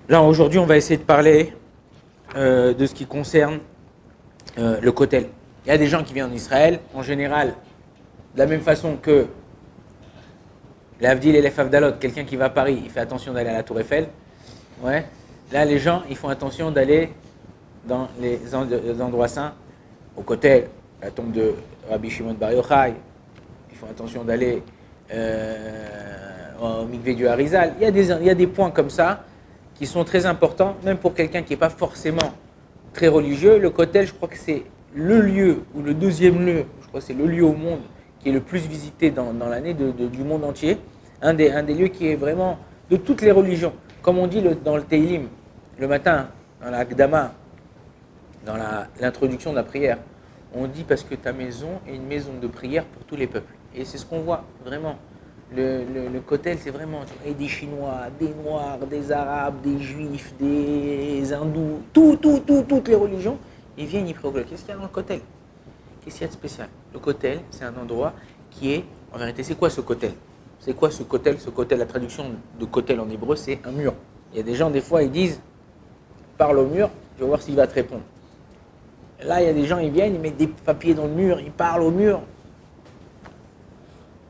Là, aujourd'hui, on va essayer de parler de ce qui concerne le kotel. Il y a des gens qui viennent en Israël, en général, de la même façon que l'Avdil et les Favdalot, quelqu'un qui va à Paris, il fait attention d'aller à la Tour Eiffel. Ouais. Là, les gens, ils font attention d'aller dans les endroits saints, au kotel, la tombe de Rabbi Shimon Bar Yochai. Ils font attention d'aller au mikvé du Harizal. Il y a des points comme ça qui sont très importants, même pour quelqu'un qui n'est pas forcément très religieux. Le kotel, je crois que c'est le lieu, ou le deuxième lieu, je crois que c'est le lieu au monde qui est le plus visité dans l'année du monde entier. Un des lieux qui est vraiment de toutes les religions. Comme on dit dans le Teilim, le matin, dans la Gdama, dans l'introduction de la prière, on dit parce que ta maison est une maison de prière pour tous les peuples. Et c'est ce qu'on voit vraiment. Le kotel, c'est vraiment des Chinois, des Noirs, des Arabes, des Juifs, des Hindous, toutes les religions, ils viennent y prier. Qu'est-ce qu'il y a dans le kotel? Qu'est-ce qu'il y a de spécial? Le kotel, c'est un endroit qui est, en vérité, c'est quoi ce kotel? C'est quoi ce kotel? Ce kotel, la traduction de kotel en hébreu, c'est un mur. Il y a des gens, des fois, ils disent, parle au mur, je vais voir s'il va te répondre. Là, il y a des gens, ils viennent, ils mettent des papiers dans le mur, ils parlent au mur.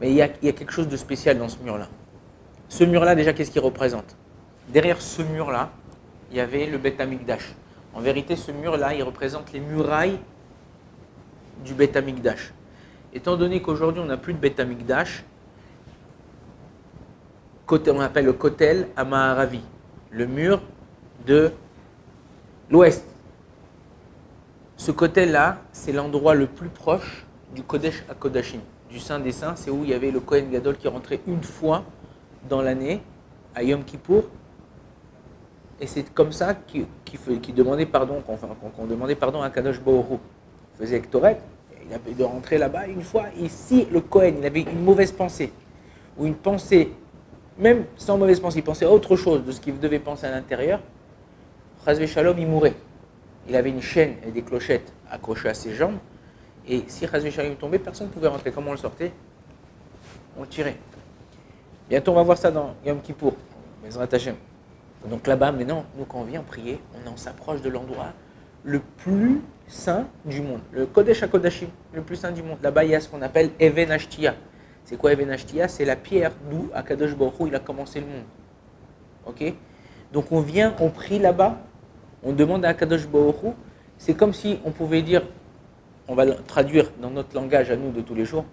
Mais il y a quelque chose de spécial dans ce mur-là. Ce mur-là, déjà, qu'est-ce qu'il représente? Derrière ce mur-là, il y avait le Beth Amikdash. En vérité, ce mur-là, il représente les murailles du Beth Amikdash. Étant donné qu'aujourd'hui, on n'a plus de Beth Amikdash, on appelle le Kotel Amaharavi, le mur de l'ouest. Ce Kotel-là, c'est l'endroit le plus proche du Kodesh HaKodashim, du Saint des Saints. C'est où il y avait le Kohen Gadol qui rentrait une fois dans l'année, à Yom Kippour. Et c'est comme ça qu'il demandait pardon, qu'on demandait pardon à Kadosh Baruch Hu. Il faisait Ektoret, il avait de rentrer là-bas une fois. Et si le Kohen, il avait une mauvaise pensée, ou une pensée, même sans mauvaise pensée, il pensait à autre chose de ce qu'il devait penser à l'intérieur, Chazvé Shalom, il mourait. Il avait une chaîne et des clochettes accrochées à ses jambes. Et si Chazvé Shalom tombait, personne ne pouvait rentrer. Comment on le sortait? On le tirait. Bientôt, on va voir ça dans Yom Kippour. Bezrat Hashem. Donc là-bas, maintenant, nous, quand on vient prier, on s'approche de l'endroit le plus saint du monde. Le Kodesh HaKodashim, le plus saint du monde. Là-bas, il y a ce qu'on appelle Even Ashtia. C'est quoi Even Ashtia? C'est la pierre d'où Akadosh Baruch Hu, il a commencé le monde. Ok? Donc on vient, on prie là-bas, on demande à Akadosh Baruch Hu. C'est comme si on pouvait dire, on va le traduire dans notre langage à nous de tous les jours.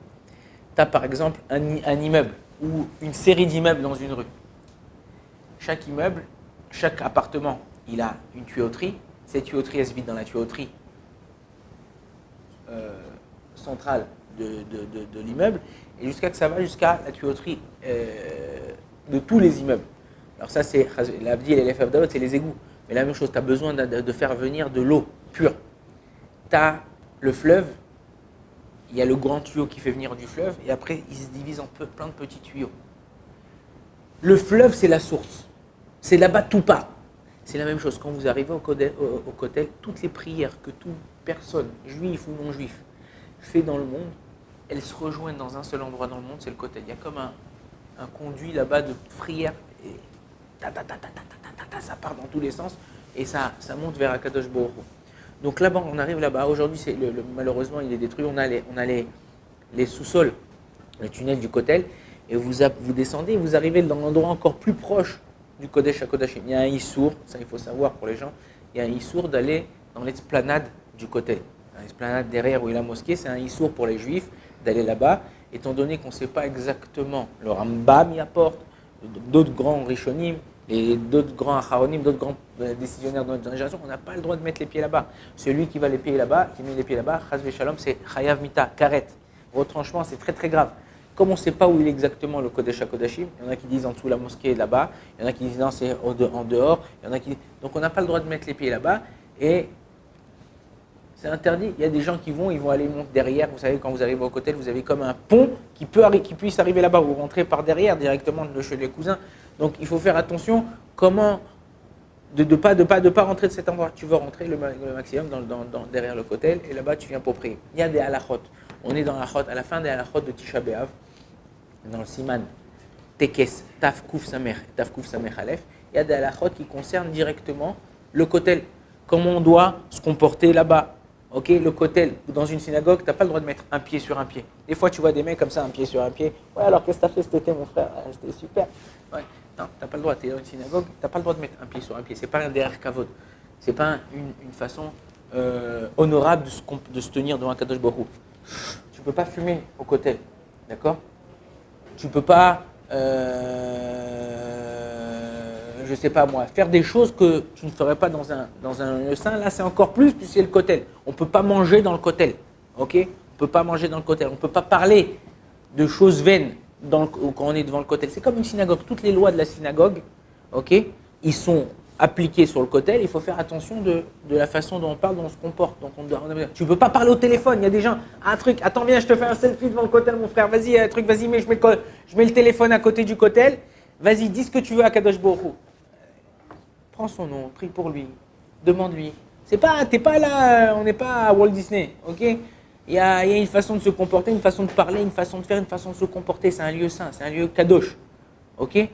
Tu as par exemple un immeuble ou une série d'immeubles dans une rue. Chaque immeuble, chaque appartement, il a une tuyauterie. Cette tuyauterie, elle se vide dans la tuyauterie centrale de l'immeuble. Et jusqu'à que ça va jusqu'à la tuyauterie de tous les immeubles. Alors ça, c'est l'Avdil et les Favdalot, c'est les égouts. Mais la même chose, tu as besoin de faire venir de l'eau pure. Tu as le fleuve, il y a le grand tuyau qui fait venir du fleuve, et après, il se divise en plein de petits tuyaux. Le fleuve, c'est la source. C'est là-bas tout part. C'est la même chose. Quand vous arrivez au kotel, toutes les prières que toute personne, juif ou non juif, fait dans le monde, elles se rejoignent dans un seul endroit dans le monde, c'est le kotel. Il y a comme un conduit là-bas de prières, et ça part dans tous les sens, et ça monte vers Akadosh Baruch Hu. Donc là-bas, on arrive là-bas. Aujourd'hui, malheureusement, il est détruit. On a les sous-sols, le tunnel du kotel, et vous descendez, vous arrivez dans l'endroit encore plus proche du Kodesh HaKodashim. Il y a un issour, ça il faut savoir pour les gens, il y a un issour d'aller dans l'esplanade du kotel. L'esplanade derrière où est la mosquée, c'est un issour pour les juifs d'aller là-bas, étant donné qu'on ne sait pas exactement, le Rambam y apporte, d'autres grands Rishonim, et d'autres grands Acharonim, d'autres grands décisionnaires de notre génération, on n'a pas le droit de mettre les pieds là-bas. Celui qui va les pieds là-bas, qui met les pieds là-bas, Chaz Shalom, c'est Chayav Mita, Karet. Retranchement, c'est très très grave. Comme on ne sait pas où il est exactement le Kodesh HaKodashim, il y en a qui disent en dessous la mosquée là-bas, il y en a qui disent non, c'est en dehors, il y en a qui... Donc on n'a pas le droit de mettre les pieds là-bas, et c'est interdit. Il y a des gens qui vont aller monter derrière. Vous savez, quand vous arrivez au kotel, vous avez comme un pont qui puisse arriver là-bas. Vous rentrez par derrière directement chez les cousins. Donc il faut faire attention comment de ne pas rentrer de cet endroit. Tu veux rentrer le maximum derrière le kotel, et là-bas tu viens pour prier. Il y a des halachot. On est dans la halachot, à la fin des halachot de Tisha B'Av, dans le Siman Tekes Taf Kuf Samer Aleph, il y a des halakhot qui concernent directement le kotel. Comment on doit se comporter là-bas. Ok, le kotel, dans une synagogue, tu n'as pas le droit de mettre un pied sur un pied. Des fois, tu vois des mecs comme ça, un pied sur un pied. Ouais, alors qu'est-ce que tu as fait cet été, mon frère? C'était super. Ouais, non, tu n'as pas le droit. Tu es dans une synagogue, tu n'as pas le droit de mettre un pied sur un pied. Ce n'est pas un derrière kavod. Ce n'est pas une façon honorable de se tenir devant un Kadosh Baruch Hu. Tu ne peux pas fumer au kotel. D'accord? Tu ne peux pas, je ne sais pas moi, faire des choses que tu ne ferais pas dans un lieu saint. Là, c'est encore plus, puis c'est le kotel. On ne peut pas manger dans le kotel. Ok? On ne peut pas manger dans le kotel. On ne peut pas parler de choses vaines quand on est devant le kotel. C'est comme une synagogue. Toutes les lois de la synagogue, ok, ils sont appliqués sur le kotel. Il faut faire attention de la façon dont on parle, dont on se comporte. Donc tu ne peux pas parler au téléphone. Il y a des gens, un truc, attends, viens, je te fais un selfie devant le kotel, mon frère. Vas-y, un truc, vas-y, mais je mets le téléphone à côté du kotel. Vas-y, dis ce que tu veux à Kadosh Baruch Hu. Prends son nom, prie pour lui, demande-lui. T'es pas là, on n'est pas à Walt Disney, ok? Il y a une façon de se comporter, une façon de parler, une façon de faire, une façon de se comporter. C'est un lieu saint, c'est un lieu kadosh, ok? Il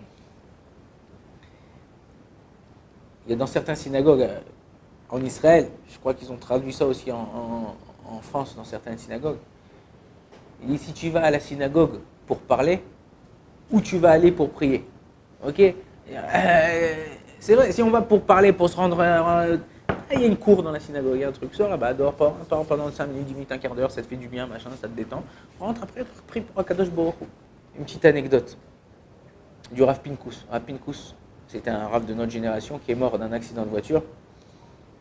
y a dans certaines synagogues en Israël, je crois qu'ils ont traduit ça aussi en France, dans certaines synagogues. Il dit si tu vas à la synagogue pour parler, ou tu vas aller pour prier, ok? C'est vrai, si on va pour parler, pour se rendre. Il y a une cour dans la synagogue, il y a un truc, sors là-bas, dors pendant 5 minutes, 10 minutes, un quart d'heure, ça te fait du bien, machin, ça te détend. Rentre après, prie pour Akadosh Baruch Hu. Une petite anecdote du Rav Pinkus. Rav Pinkus, c'était un Rav de notre génération qui est mort d'un accident de voiture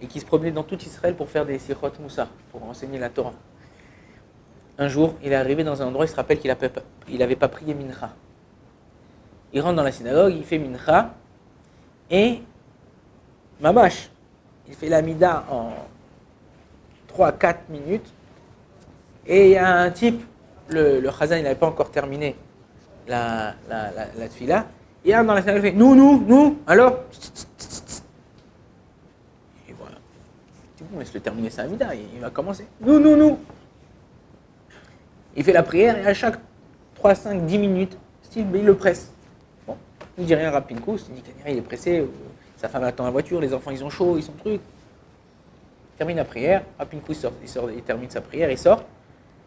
et qui se promenait dans tout Israël pour faire des sichot moussar, pour enseigner la Torah. Un jour, il est arrivé dans un endroit, il se rappelle qu'il n'avait pas prié Mincha. Il rentre dans la synagogue, il fait Mincha. Et Mamash, il fait la mida en 3-4 minutes. Et il y a un type, le Chazan, il n'avait pas encore terminé la tfila. Et un dans la synagogue, il fait nous, alors. Et voilà. C'est bon, laisse-le terminer sa mida, il va commencer. Nous. Il fait la prière et à chaque 3, 5, 10 minutes, il le presse. Il ne dit rien à Rav Pinkus, il dit qu'il est pressé, sa femme attend la voiture, les enfants ils ont chaud, ils sont trucs. Il termine la prière, Rav Pinkus il termine sa prière, il sort,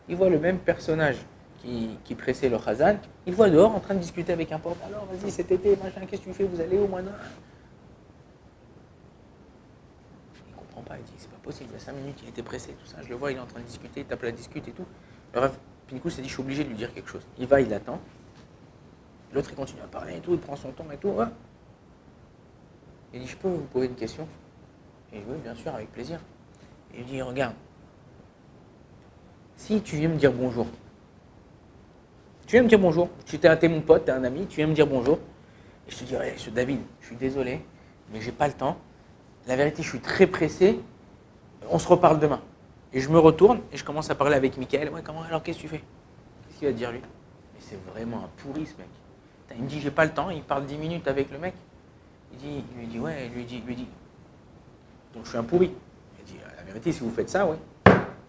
il voit le même personnage qui pressait le Chazan, il voit dehors en train de discuter avec un pote. Alors vas-y cet été, machin, qu'est-ce que tu fais, vous allez où maintenant? Il ne comprend pas, il dit c'est pas possible, il y a 5 minutes il était pressé, tout ça, je le vois, il est en train de discuter, il tape la discute et tout. Le Rav Pinkus s'est dit je suis obligé de lui dire quelque chose. Il va, il attend. L'autre, il continue à parler et tout, il prend son temps et tout. Ouais. Il dit, je peux vous poser une question? Et oui, bien sûr, avec plaisir. Et il dit, regarde, si tu viens me dire bonjour, tu viens me dire bonjour, t'es mon pote, t'es un ami, tu viens me dire bonjour, et je te dis, ouais, monsieur David, je suis désolé, mais j'ai pas le temps. La vérité, je suis très pressé, on se reparle demain. Et je me retourne et je commence à parler avec Mickaël. Ouais, comment, alors qu'est-ce que tu fais? Qu'est-ce qu'il va te dire lui? Mais c'est vraiment un pourri ce mec. Il me dit, j'ai pas le temps, il parle 10 minutes avec le mec. Il lui dit, ouais, il lui dit, donc je suis un pourri. Il dit, la vérité, si vous faites ça, ouais.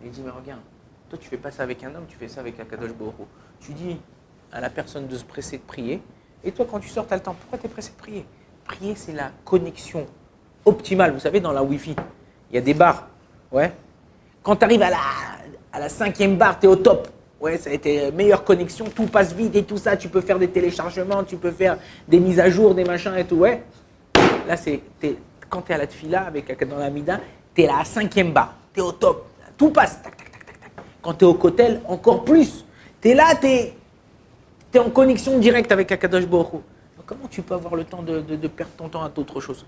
Il dit, mais regarde, toi tu fais pas ça avec un homme, tu fais ça avec un Kadosh Baruch Hu. Tu dis à la personne de se presser de prier, et toi quand tu sors, tu as le temps. Pourquoi tu es pressé de prier? Prier, c'est la connexion optimale. Vous savez, dans la Wi-Fi, il y a des barres, ouais. Quand tu arrives à la 5e barre, tu es au top. Ouais, ça a été meilleure connexion, tout passe vite et tout ça. Tu peux faire des téléchargements, tu peux faire des mises à jour, des machins et tout. Ouais. Là, quand tu es à la tfila dans la mida, tu es à la 5e barre. Tu es au top. Tout passe. Tac, tac, tac, tac, tac. Quand tu es au kotel, encore plus. Tu es là, tu es en connexion directe avec Akadosh Baruch Hu. Comment tu peux avoir le temps de perdre ton temps à d'autres choses?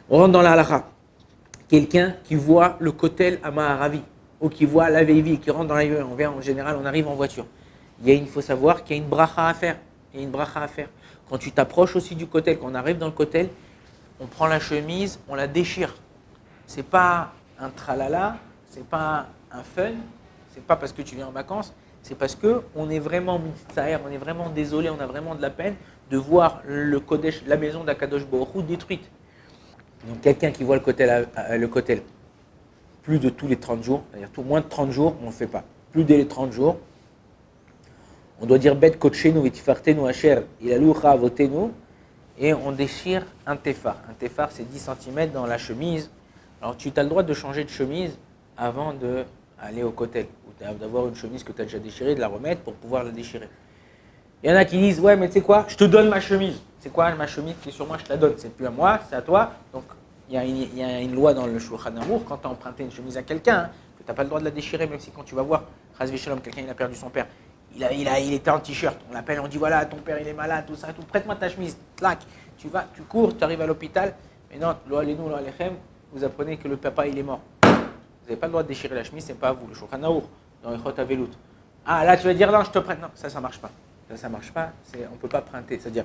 On rentre dans la halakha. Quelqu'un qui voit le kotel à Maharavi, ou qui voit la Veivi, qui rentre dans la Veivi, en général, on arrive en voiture. Il faut savoir qu'il y a une bracha à faire. Quand tu t'approches aussi du kotel, quand on arrive dans le kotel, on prend la chemise, on la déchire. C'est pas un tralala, c'est pas un fun, c'est pas parce que tu viens en vacances, c'est parce que on est vraiment mitzahar, on est vraiment désolé, on a vraiment de la peine de voir le Kodesh, la maison d'Akadosh Baruch Hu détruite. Donc quelqu'un qui voit le kotel plus de tous les 30 jours, c'est-à-dire moins de 30 jours, on ne le fait pas. Plus de les 30 jours, on doit dire Bet Kotchenu Vetifartenu Asher Ilalucha Avotenu et on déchire un téphar. Un téphar, c'est 10 cm dans la chemise. Alors, tu as le droit de changer de chemise avant d'aller au kotel, ou d'avoir une chemise que tu as déjà déchirée, de la remettre pour pouvoir la déchirer. Il y en a qui disent, ouais, mais tu sais quoi, je te donne ma chemise. C'est quoi ma chemise qui est sur moi, je te la donne. C'est plus à moi, c'est à toi. Donc, il y a une loi dans le Shulchan Aruch, quand tu as emprunté une chemise à quelqu'un, hein, que tu n'as pas le droit de la déchirer, même si quand tu vas voir, Chas Shalom, quelqu'un il a perdu son père, il était en t-shirt, on l'appelle, on dit voilà, ton père il est malade, tout ça, tout, prête-moi ta chemise, clac, tu vas, tu cours, tu arrives à l'hôpital, mais non, lo alenu, lo alechem, vous apprenez que le papa il est mort. Vous n'avez pas le droit de déchirer la chemise, c'est pas à vous, le Shulchan Aruch, dans les Chot Avelut. Ah là tu vas dire non, je te prête, non, ça marche pas. Ça marche pas, on ne peut pas prêter, c'est-à-dire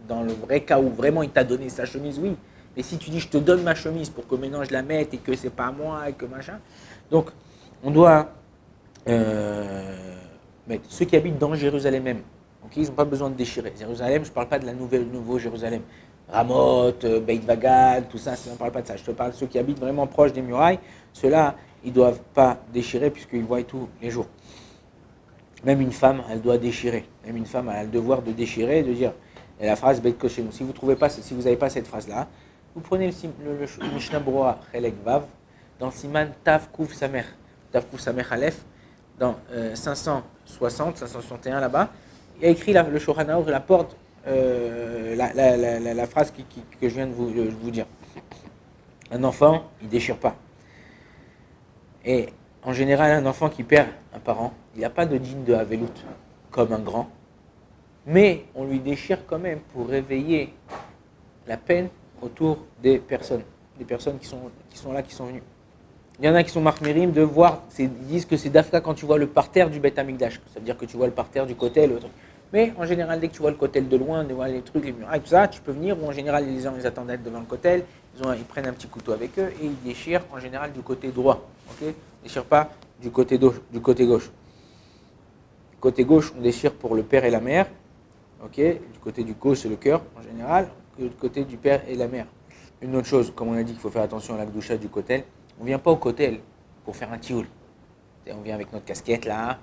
dans le vrai cas où vraiment il t'a donné sa chemise, oui. Mais si tu dis je te donne ma chemise pour que maintenant je la mette et que c'est pas à moi et que machin. Donc on doit mettre ceux qui habitent dans Jérusalem même, okay, ils n'ont pas besoin de déchirer. Jérusalem, je ne parle pas de la nouveau Jérusalem. Ramoth, Beit Vagad, tout ça, on ne parle pas de ça. Je te parle de ceux qui habitent vraiment proches des murailles. Ceux-là, ils ne doivent pas déchirer puisqu'ils voient tous les jours. Même une femme, elle doit déchirer. Même une femme a le devoir de déchirer, de dire. Et la phrase Beit Koshenu. Si vous trouvez pas, si vous n'avez pas cette phrase-là, vous prenez le Mishnah Berurah Chelek Vav dans le Siman Tav Kuf Samer, Tav Kuf Samer Aleph, dans 560, 561 là-bas. Il y a écrit le Shulchan Aruch, il apporte la phrase que je viens de vous dire. Un enfant, il ne déchire pas. Et en général, un enfant qui perd un parent, il n'a pas de dîne de Havelut comme un grand, mais on lui déchire quand même pour réveiller la peine autour des personnes qui sont là, qui sont venues. Il y en a qui sont marmérim de voir, ils disent que c'est d'Afka quand tu vois le parterre du Beth Amikdash, ça veut dire que tu vois le parterre du kotel, le truc. Mais en général, dès que tu vois le kotel de loin, tu vois les trucs, les murailles, tout ça, tu peux venir, ou en général, les gens ils attendent d'être devant le kotel, ils prennent un petit couteau avec eux et ils déchirent en général du côté droit. Okay, ils ne déchirent pas du côté gauche. Du côté gauche, on déchire pour le père et la mère. Okay, du côté du gauche, c'est le cœur en général, que du côté du père et la mère. Une autre chose, comme on a dit qu'il faut faire attention à la gdoucha du kotel, on ne vient pas au kotel pour faire un tioul. On vient avec notre casquette là,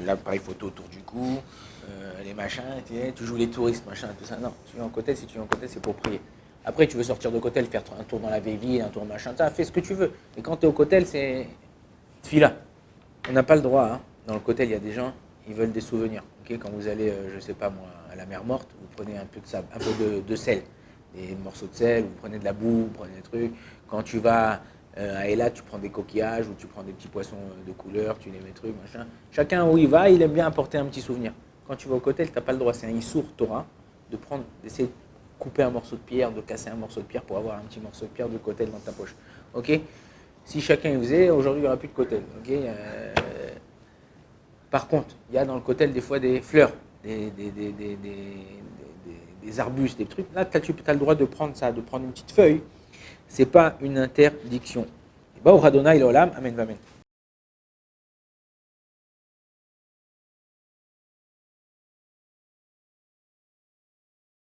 l'appareil photo autour du cou, les machins, tu joues les touristes, machin, tout ça. Non, si tu viens en kotel, c'est pour prier. Après, tu veux sortir de kotel, faire un tour dans la vieille ville, un tour machin, ça, fais ce que tu veux. Mais quand tu es au kotel, c'est tfila. On n'a pas le droit, hein. Dans le kotel, il y a des gens, ils veulent des souvenirs. Okay, quand vous allez, je sais pas moi, à la mer morte, vous prenez un peu de sable, un peu de sel, des morceaux de sel, vous prenez de la boue, vous prenez des trucs. Quand tu vas à Elat, tu prends des coquillages ou tu prends des petits poissons de couleur, tu les mets trucs, machin. Chacun où il va, il aime bien apporter un petit souvenir. Quand tu vas au kotel, tu n'as pas le droit, c'est un issour Torah, d'essayer de couper un morceau de pierre, de casser un morceau de pierre pour avoir un petit morceau de pierre de kotel dans ta poche. Ok? Si chacun y faisait, aujourd'hui il n'y aura plus de kotel. Okay, par contre, il y a dans le kotel des fois des fleurs, des arbustes, des trucs. Là, tu as le droit de prendre ça, de prendre une petite feuille. Ce n'est pas une interdiction. Baruch Adonai l'olam, amen, amen.